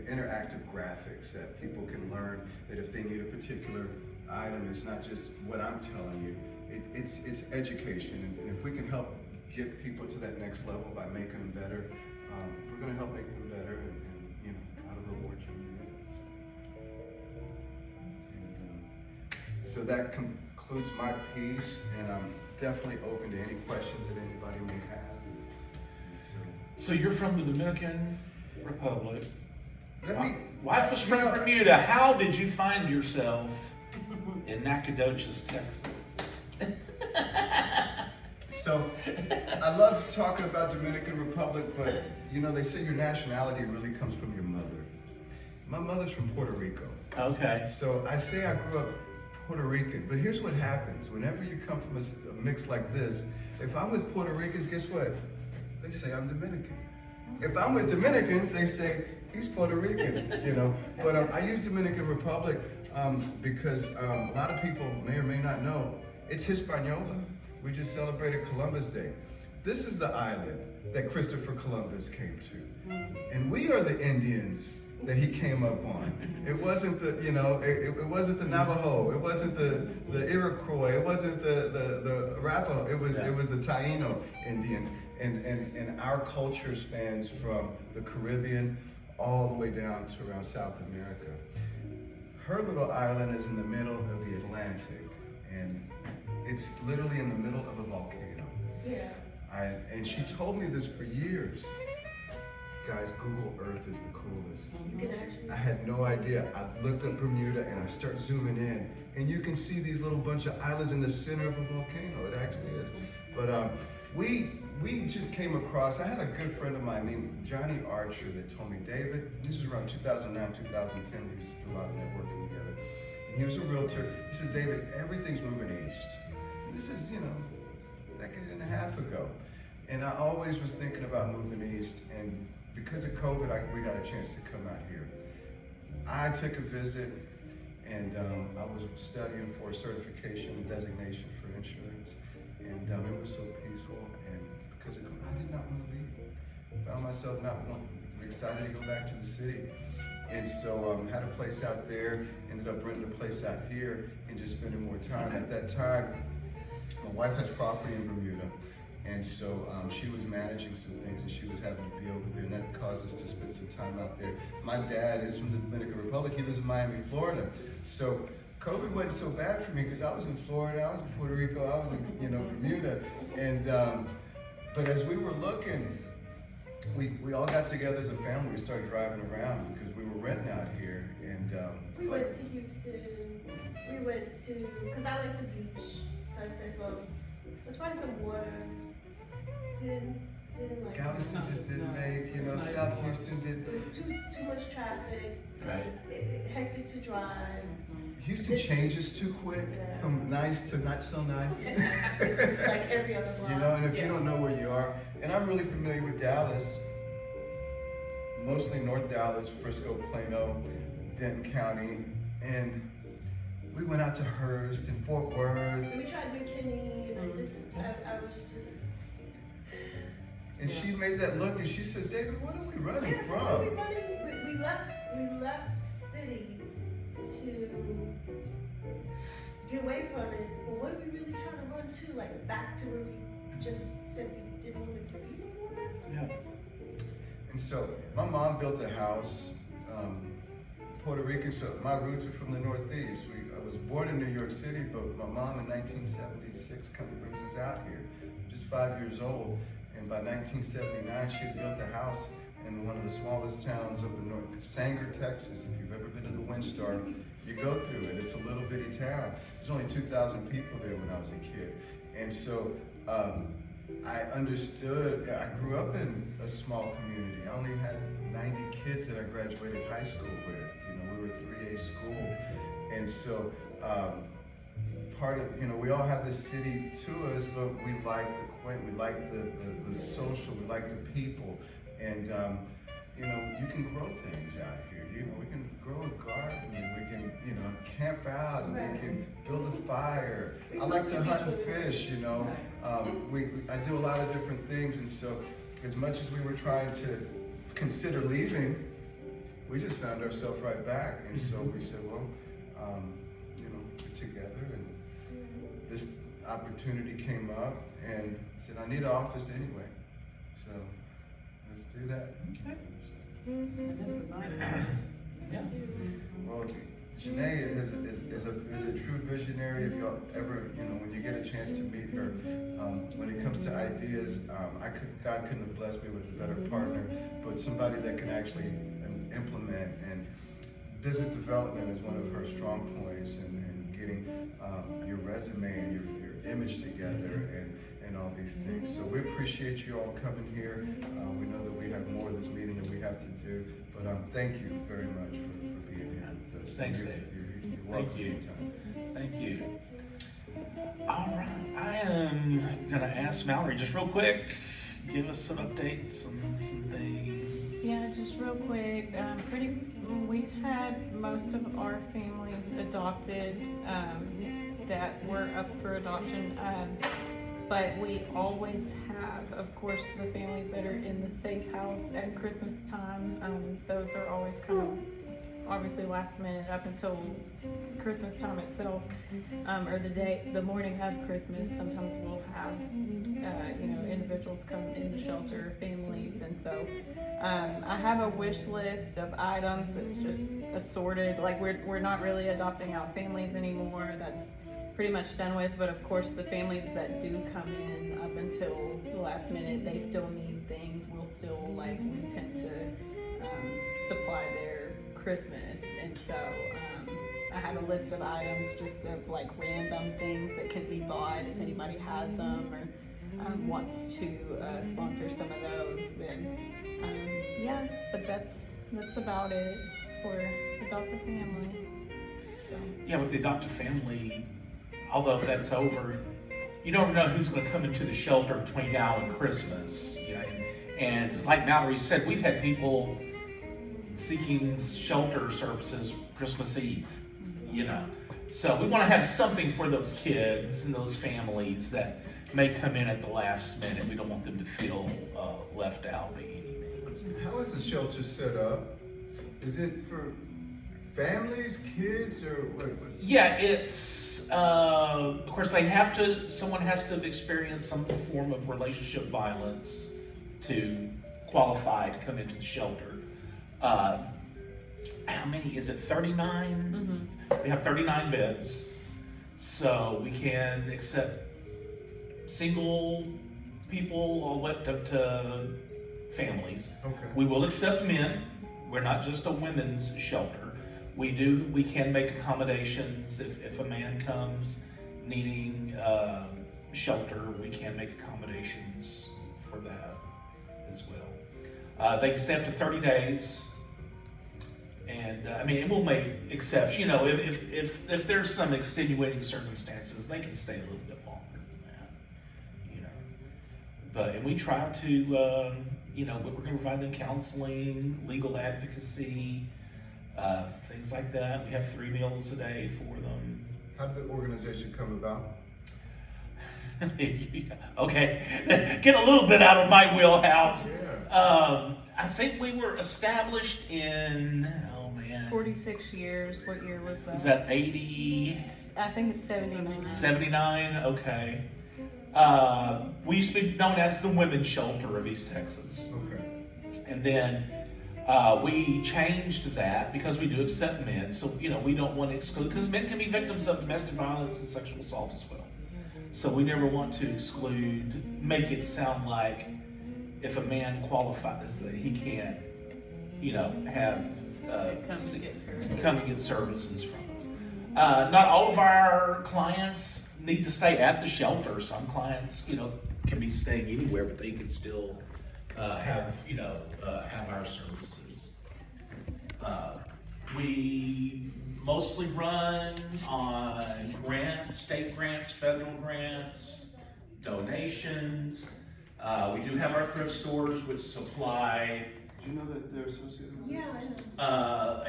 interactive graphics that people can learn that if they need a particular item, it's not just what I'm telling you, it's education. And if we can help get people to that next level by making them better, we're going to help make them better and how to reward you in that. So that concludes my piece, and I'm definitely open to any questions that anybody may have. So you're from the Dominican Republic. Wife was from know, Bermuda. How did you find yourself in Nacogdoches, Texas? So I love talking about Dominican Republic, but they say your nationality really comes from your mother. My mother's from Puerto Rico. Okay. So I say I grew up Puerto Rican, but here's what happens. Whenever you come from a mix like this, if I'm with Puerto Ricans, guess what? They say I'm Dominican. If I'm with Dominicans, they say he's Puerto Rican, But I use Dominican Republic because a lot of people may or may not know, it's Hispaniola. We just celebrated Columbus Day. This is the island that Christopher Columbus came to. And we are the Indians that he came up on. It wasn't the, it wasn't the Navajo, it wasn't the Iroquois, it wasn't the Arapaho, it was the Taino Indians. And our culture spans from the Caribbean all the way down to around South America. Her little island is in the middle of the Atlantic, and it's literally in the middle of a volcano. Yeah. And she told me this for years. Guys, Google Earth is the coolest. You can actually. I had no idea. I looked up Bermuda and I start zooming in, and you can see these little bunch of islands in the center of a volcano. It actually is. But we just came across. I had a good friend of mine named Johnny Archer that told me, David, this was around 2009, 2010. We used to do a lot of networking together. And he was a realtor. He says, David, everything's moving east. And this is, a decade and a half ago. And I always was thinking about moving east. And because of COVID, we got a chance to come out here. I took a visit, and I was studying for a certification and designation for insurance. And it was so peaceful. And because of COVID, I did not want to leave. I found myself excited to go back to the city. And so had a place out there, ended up renting a place out here and just spending more time. At that time, my wife has property in Bermuda. And so she was managing some things, and she was having to be over there, and that caused us to spend some time out there. My dad is from the Dominican Republic. He lives in Miami, Florida. So COVID wasn't so bad for me because I was in Florida, I was in Puerto Rico, I was in Bermuda. And but as we were looking, we all got together as a family. We started driving around because we were renting out here. And we went to Houston. We went to, because I like the beach, so I said, well, let's find some water. Didn't like Galveston just didn't make, South Houston did. It was too much traffic. Right. Hectic to drive. Houston changes too quick from nice to not so nice. Like every other block. And if you don't know where you are, and I'm really familiar with Dallas, mostly North Dallas, Frisco, Plano, Denton County, and we went out to Hearst and Fort Worth. And we tried McKinney, and I was just. And she made that look, and she says, David, what are we running from? What are we running? We left city to get away from it. But what are we really trying to run to? Like back to where we just said we didn't want to be anymore? Yeah. And so my mom built a house, Puerto Rican, so my roots are from the Northeast. I was born in New York City, but my mom in 1976 kind of brings us out here, just 5 years old. And by 1979, she had built a house in one of the smallest towns of the north, Sanger, Texas. If you've ever been to the Windstar, you go through it. It's a little bitty town. There's only 2,000 people there when I was a kid. And so I understood, I grew up in a small community. I only had 90 kids that I graduated high school with. We were a 3A school. And so part of, we all have this city to us, but we like the quaint, we like the social, we like the people. And, you can grow things out here. We can grow a garden, and we can, camp out, and we can build a fire. I like to hunt and fish, I do a lot of different things. And so as much as we were trying to consider leaving, we just found ourselves right back. And so we said, well, we're together, and this opportunity came up, and I said, I need an office anyway. So let's do that. Yeah. Well, Jenae is a true visionary. If y'all ever, when you get a chance to meet her, when it comes to ideas, God couldn't have blessed me with a better partner, but somebody that can actually implement. And business development is one of her strong points, and getting your resume and your image together and all these things. So we appreciate you all coming here. We know that we have more of this meeting that we have to do, but thank you very much for being here with us. Thanks, Dave. You're welcome. Thank you. Anytime. Thank you. All right, I am gonna ask Mallory just real quick, give us some updates on some things. Yeah, just real quick, we've had most of our families adopted, that were up for adoption, but we always have, of course, the families that are in the safe house at Christmas time. Those are always kind of obviously last minute up until Christmas time itself, or the morning of Christmas. Sometimes we'll have, individuals come in the shelter, families, and so I have a wish list of items that's just assorted. Like we're not really adopting out families anymore. That's pretty much done with. But of course, the families that do come in up until the last minute, they still need things. We'll still we tend to supply their Christmas, and so I have a list of items just of random things that can be bought if anybody has them or wants to sponsor some of those. Then but that's about it for Adopt a Family. So. Yeah, with the Adopt a Family, although that's over, you never know who's going to come into the shelter between now and Christmas. And like Mallory said, we've had people seeking shelter services Christmas Eve, So we want to have something for those kids and those families that may come in at the last minute. We don't want them to feel left out by any means. How is the shelter set up? Is it for families, kids, or what? Yeah, it's, of course someone has to have experienced some form of relationship violence to qualify to come into the shelter. How many, is it 39? Mm-hmm. We have 39 beds, so we can accept single people all the way up to families. Okay. We will accept men. We're not just a women's shelter. We can make accommodations if a man comes needing shelter. We can make accommodations for that as well. They can stay up to 30 days. And we'll make exceptions. If there's some extenuating circumstances, they can stay a little bit longer than that. And we try to, we're going to provide them counseling, legal advocacy, things like that. We have 3 meals a day for them. How did the organization come about? Okay, get a little bit out of my wheelhouse. Yeah. I think we were established in 46 years. What year was that? Is that 80? I think it's 79. 79, okay. We used to be known as the Women's Shelter of East Texas. Okay. And then we changed that because we do accept men. So, we don't want to exclude, because men can be victims of domestic violence and sexual assault as well. So we never want to exclude, make it sound like if a man qualifies that he can't, have come and get services from us. Not all of our clients need to stay at the shelter. Some clients, can be staying anywhere, but they can still have our services. We mostly run on grants, state grants, federal grants, donations. We do have our thrift stores, which supply. Do you know that they're associated with? Yeah, I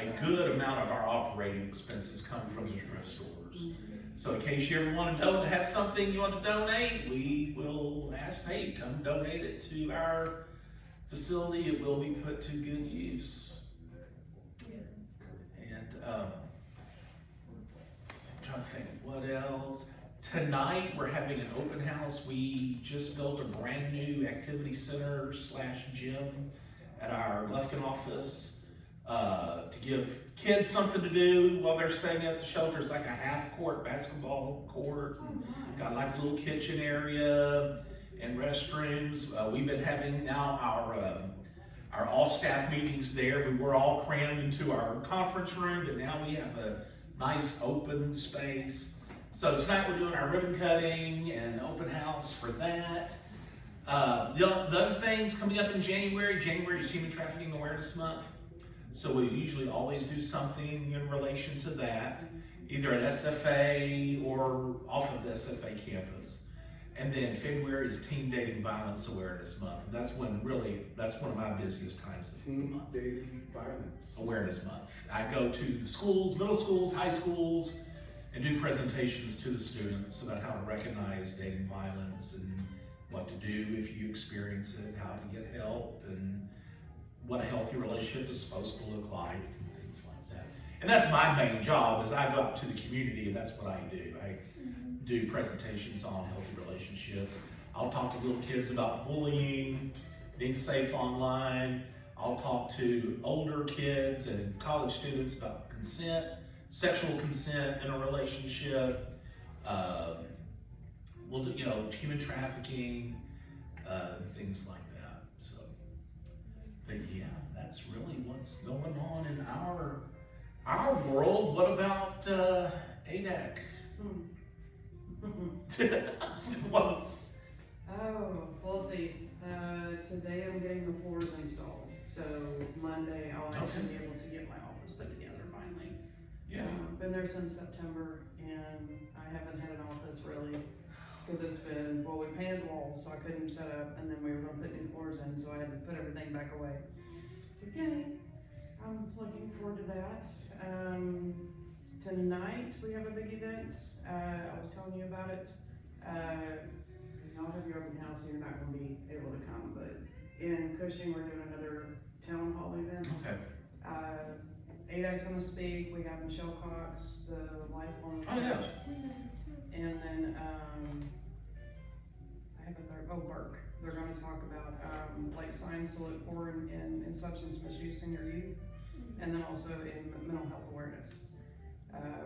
know. A good amount of our operating expenses come from the thrift stores. So in case you ever want to have something you want to donate, we will ask, hey, come donate it to our facility, it will be put to good use. Yeah. And, I'm trying to think, what else? Tonight, we're having an open house. We just built a brand new activity center / gym at our Lufkin office, to give kids something to do while they're staying at the shelter. It's like a half-court basketball court. Got like a little kitchen area and restrooms. We've been having now our all-staff meetings there. We were all crammed into our conference room, but now we have a nice open space. So tonight we're doing our ribbon cutting and open house for that. The other things coming up in January is Human Trafficking Awareness Month. So we usually always do something in relation to that, either at SFA or off of the SFA campus. And then February is Teen Dating Violence Awareness Month. And that's one of my busiest times of the Teen month. Dating Violence Awareness Month. I go to the schools, middle schools, high schools, and do presentations to the students about how to recognize dating violence and what to do if you experience it, how to get help, and what a healthy relationship is supposed to look like, and things like that. And that's my main job, is I go out to the community, and that's what I do. I do presentations on healthy relationships. I'll talk to little kids about bullying, being safe online. I'll talk to older kids and college students about consent, sexual consent in a relationship. We'll do, human trafficking, and things like that. So, but yeah, that's really what's going on in our world. What about ADAC? What? Oh, we'll see. Today I'm getting the floors installed. So Monday I'll actually be able to get my office put together finally. Yeah. Been there since September and I haven't had an office really. Cause it's been, we painted walls so I couldn't set up, and then we were gonna put new floors in, so I had to put everything back away. So yay, I'm looking forward to that. Tonight we have a big event. I was telling you about it. I'll have your open house, so you're not gonna be able to come, but in Cushing, we're doing another town hall event. Okay. ADAC's gonna speak, we have Michelle Cox, the lifelong Oh, yeah. coach. And then, I have a third, Burke, they're gonna talk about, like signs to look for in substance misuse in your youth, and then also in mental health awareness.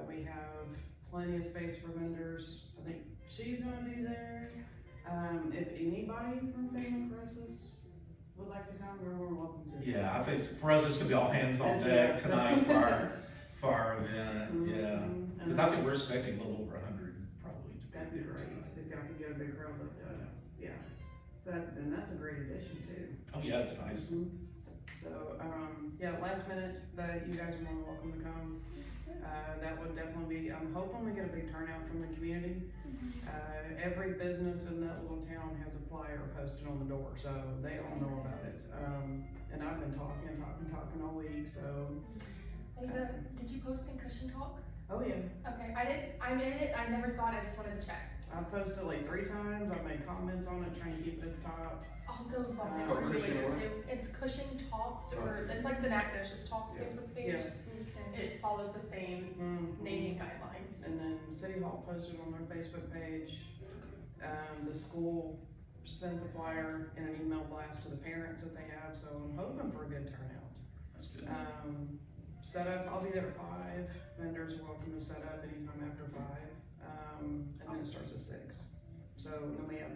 We have plenty of space for vendors. I think she's gonna be there. If anybody from Family Crisis would like to come, you're more than welcome to. Yeah, I think for us it's gonna be all hands on deck tonight for our event. Yeah, because I think we're expecting a little over 100 probably to That'd be be there great, tonight. if y'all could get a big crowd, but, yeah. And that's a great addition too. Oh yeah, it's nice. So, yeah, last minute, but you guys are more than welcome to come. That would definitely be, I'm hoping we get a big turnout from the community. Every business in that little town has a flyer posted on the door, so they all know about it. And I've been talking all week, so. Did you post in Christian Talk? Oh yeah, Okay, I'm in it, I never saw it, I just wanted to check. I posted like 3 times, I've made comments on it, trying to keep it at the top. I'll go bump it Oh, for you Christian later what? too. It's Cushing Talks, or it's like the Nacogdoches Talks Yeah. Facebook page. Yeah. It follows the same naming guidelines. And then City Hall posted on their Facebook page. The school sent the flyer in an email blast to the parents that they have, so I'm hoping for a good turnout. That's good. Set up, I'll be there at 5. Vendors are welcome to set up anytime after 5. And then it starts at 6. So then we have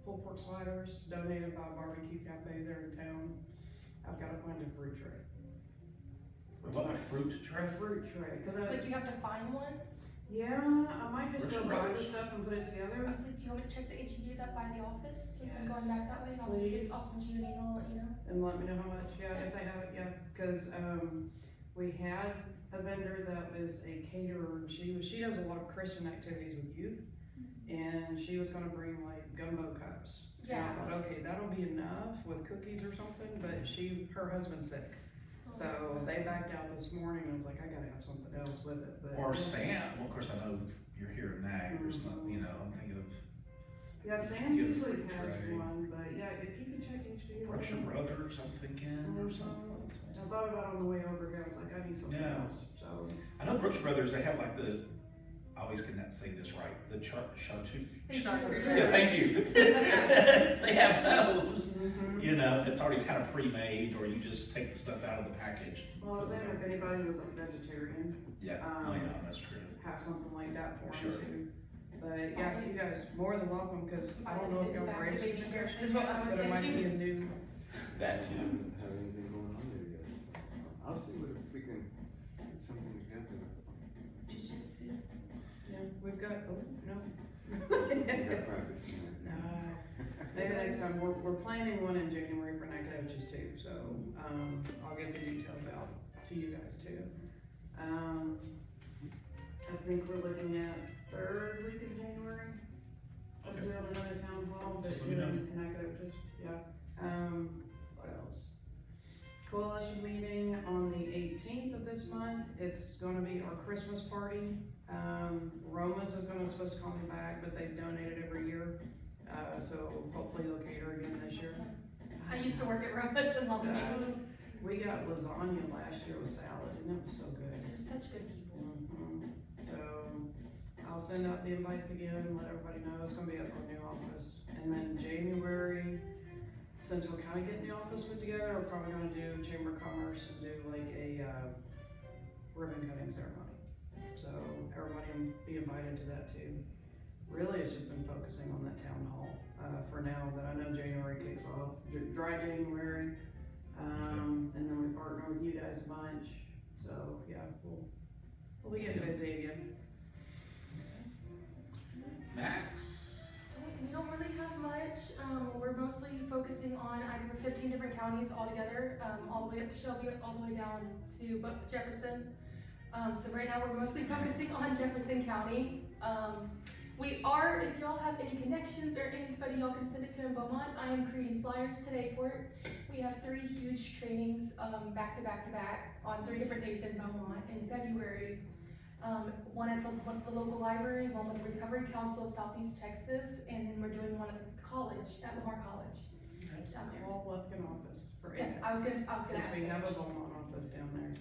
pulled pork sliders donated by Barbecue Cafe there in town. I've gotta find a fruit tray. What, a fruit tray? A fruit tray, cause Like you have to find one? yeah, I might just Where's go your buy the brothers? stuff and put it I together. was like, do you want me to check the HEB that by the office? Since I'm Yes. going back that way, and Please. I'll send you an email, and let you know. And let me know how much, yeah, if they have it, yeah, cause, we had a vendor that was a caterer, and she does a lot of Christian activities with youth, and she was gonna bring like gumbo cups. And I Yeah. thought, okay, that'll be enough with cookies or something, but her husband's sick. So they backed out this morning, and I was like, I gotta have something else with it, but. Or Sam, well, of course I know you're here at NAG, there's not, I'm thinking of Yeah, Sam Get a usually free has tray. one, but yeah, if you could check HB. Berkshire Brothers, I'm thinking, or someplace. I thought about it on the way over here, I was like, I need something Yeah. else, so. I know Brooks Brothers, they have like the, I always cannot say this right, the charcuterie. Yeah, thank you. They have those, Mhm. you know, it's already kind of pre-made, or you just take the stuff out of the package. Well, I was saying if anybody was like vegetarian, Yeah, oh yeah, that's true. have something like that for Sure. them too. But yeah, you guys more than welcome, cause I don't know if y'all Back to raised baby it, carrots is what I was but it might be a thinking. new. That too. Haven't have anything going on there yet. I'll see what if we can get something together. Yeah, we've got, oh, no. We got practice tonight. No, maybe next time, we're planning one in January for Nacogdoches too, so, I'll get the details out to you guys too. I think we're looking at third week of January. Okay. We're on another town hall, but Just let me know. in Nacogdoches, yeah. What else? Coalition meeting on the 18th of this month, it's gonna be our Christmas party. Roma's is supposed to call me back, but they've donated every year, so hopefully they'll cater again this year. I used to work at Romas and loved it. We got lasagna last year with salad, and it was so good. They're such good people. Mhm. So, I'll send out the invites again and let everybody know, it's gonna be at our new office. And then January, since we're kinda getting the office put together, we're probably gonna do Chamber of Commerce and do like a, ribbon cutting ceremony. So, everybody will be invited to that too. Really, it's just been focusing on that town hall, for now, but I know January kicks off, dry January. And then we partner with you guys a bunch, so, yeah, we'll be getting busy again. Max? We don't really have much, we're mostly focusing on, I cover 15 different counties altogether, all the way up to Shelby, all the way down to Jefferson. So right now we're mostly focusing on Jefferson County. We are, if y'all have any connections or anybody y'all can send it to in Beaumont, I am creating flyers today for it. We have 3 huge trainings, back to back to back on 3 different days in Beaumont in February. One at the local library, one with the Recovery Council of Southeast Texas, and then we're doing one at the college, at Lamar College. Down there. Call Lufkin office for Yes, APEC. I was gonna ask. Yes, we have a Beaumont office down there.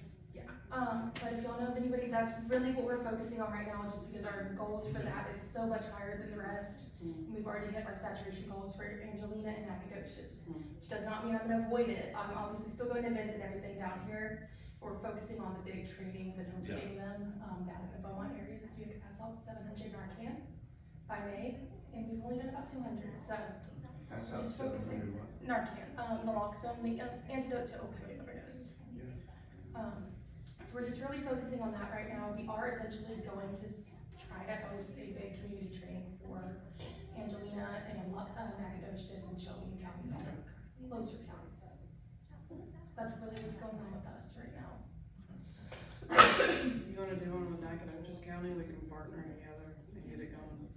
But if y'all know of anybody, that's really what we're focusing on right now, just because our goals for that is so much higher than the rest. Mm. We've already hit our saturation goals for Angelina and Nacogdoches, Mm. which does not mean I'm gonna avoid it. I'm obviously still going to events and everything down here. We're focusing on the big trainings and hosting them, down in the Beaumont area, because we have to pass out 700 Narcan by May, and we've only done about 200, so. That's how Just 700 what? Narcan, naloxone, the antidote to opioid overdose. So we're just really focusing on that right now. We are eventually going to try to host a big community training for Angelina and Nacogdoches and Shelby counties, all closer counties. That's really what's going on with us right now. If you wanna do one with Nacogdoches County, we can partner together and get it going.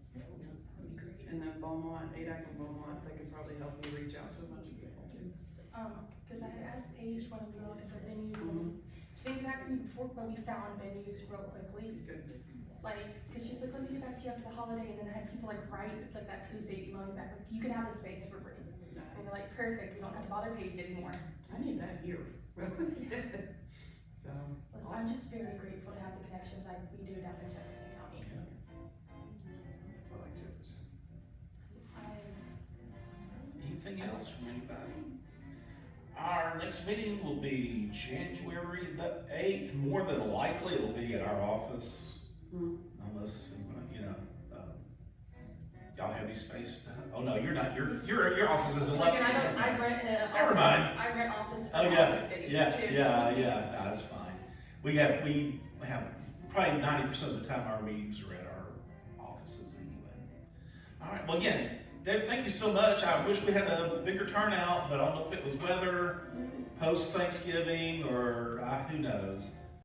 And then Beaumont, ADAC and Beaumont, they could probably help you reach out to a bunch of people too. Cause I had asked Paige when we were looking for venues, Mhm. she didn't get back to me before, but we found venues real quickly. Good. Like, cause she's like, let me get back to you after the holiday, and then I had people like write, like that Tuesday email me back, like, you can have the space for free. And they're like, perfect, we don't have to bother Paige anymore. I need that here. So. Listen, I'm just very grateful to have the connections we do down in Jefferson County. I like Jefferson. Anything else from anybody? Our next meeting will be January the 8th. More than likely, it'll be at our office, unless, you know, y'all have any space? Oh, no, you're not, your office is in Like, Lufkin. and I rent an Never office, mind. I rent office for Oh, yeah, office space too. yeah, no, that's fine. We have probably 90% of the time our meetings are at our offices anyway. All right, well, again, Deb, thank you so much. I wish we had a bigger turnout, but I don't know if it was weather, post-Thanksgiving, or who knows.